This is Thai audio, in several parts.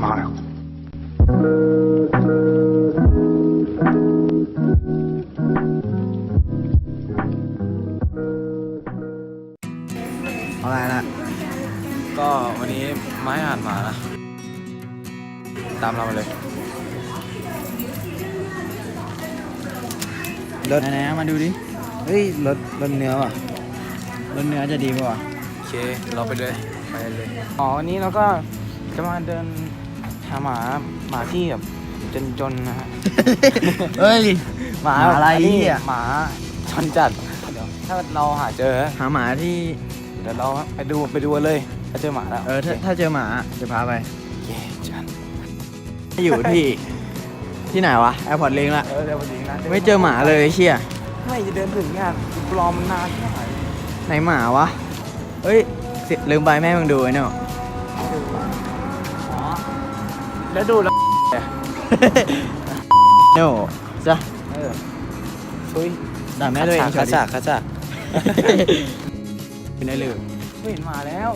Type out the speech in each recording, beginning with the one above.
smile. อะไรนะก็วันนี้มาให้อาหารหมานะตามเรามาเลยรถไหนๆมาดูดิเฮ้ยรถเนื้อว่ะรถเนื้อจะดีป่ะโอเคเราไปเลยวันนี้เราก็จะมาเดินหาหมาที่แบบจนๆนะฮะ เฮ้ยหมาอะไรเนี่ยหมาชนจัดเดี๋ยวถ้าเราหาเจอหาหมาที่เดี๋ยวเราไปดูเลยถ้าเจอหมาแล้วถ้าเจอหมาจะพาไปเย้จันอยู่ที่ไหนวะแอร์พอร์ตลิงละแอร์พอร์ตลิงนะไม่เจอหมาเลยเชี่ยไม่จะเดินถึงงานรอมันนานแค่ไหนหมาวะเฮ้ยลืมไปแม่มึงดูไอ้เนาะแล้วดูแล้วโน่จ้ะซุยด่าแม่ตัวเองข้าจากเป็นได้เลยเห็นมาแล้ว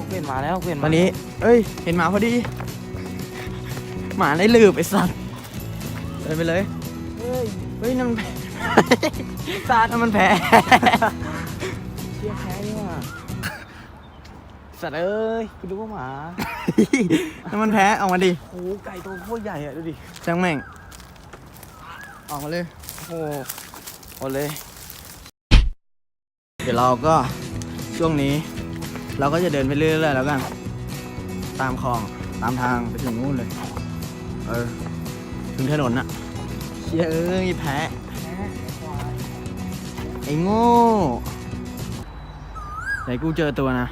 วันนี้เอ้ยเห็นหมาพอดีหมาได้ลืบไอ้สัตว์เดินไปเลยเฮ้ยนั่นสัตว์นั่นมันแพ้เชี่ยแพ้นี่ว่ะสัตว์เอ้ยกูดูว่าหมานั่นมันแพ้ออกมาดิโอ้ไก่ตัวโคตรใหญ่อะดูดิจังแม่งออกมาเลยโอ้โหเลยเดี๋ยวเราก็ช่วงนี้เราก็จะเดินไปเรื่อยๆแล้วกันตามคลองตามทางไปถึงนู่นเลยถึงถนนน่ะเชี่ยเอ้ยแพ้ไอ้โง่ไหนกูเจอตัวนะ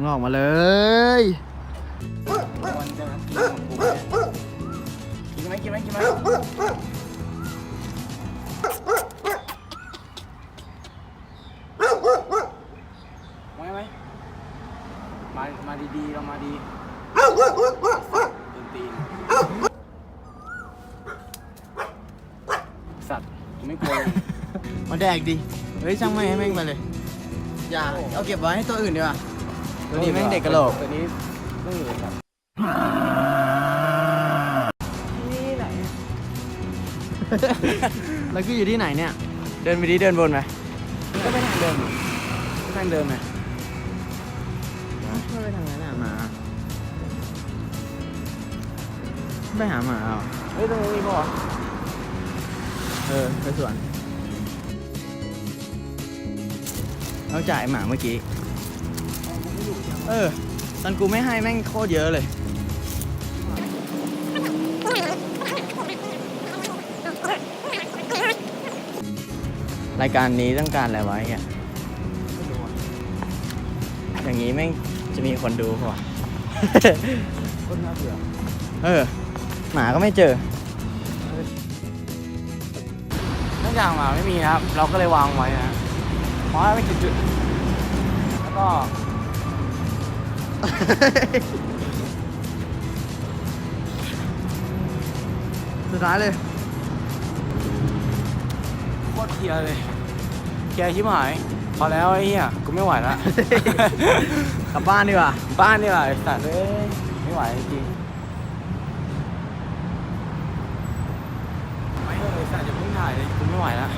งอกมาเลยกินไหมมาดีๆเรามาดีตีนสัตว์ไม่กลัวมาแดกดิเฮ้ยช่างไม่ให้แม่งไปเลยอย่าเอาเก็บไว้ให้ตัวอื่นดีกว่าตัวนี้แม่งเด็กกระโหลกตัวนี้ไม่อยู่ครับที่ไหนแล้วก็อยู่ที่ไหนเนี่ยเดินไปดิเดินบนไหมก็ไปทางเดิมไหมไม่ไปทางนั้นอ่ะหมาไปหาหมาเอาเฮ้ยตรงนี้มีป่ะไปสวนเอาจ่ายหมาเมื่อกี้ตอนกูไม่ให้แม่งโคตรเยอะเลยรายการนี้ต้องการอะไรวะเนี่ยอย่างนี้แม่งจะมีคนดูป่ะคนน่าเบื่อหมาก็ไม่เจอเนื่องจากหมาไม่มีนะครับเราก็เลยวางไว้นะเพราะไม่จุดแล้วก็สุดท้ายเลยโคตรเคลียร์เลยเคลียร์ชิบหายพอแล้วไอ้เหี้ยกูไม่ไหวแล้วกลับบ้านดีกว่าไอ้สัตว์เลยไม่ไหวจริงไม่เลยสัตว์อย่าเพิ่งถ่ายเลยกูไม่ไหวแล้ว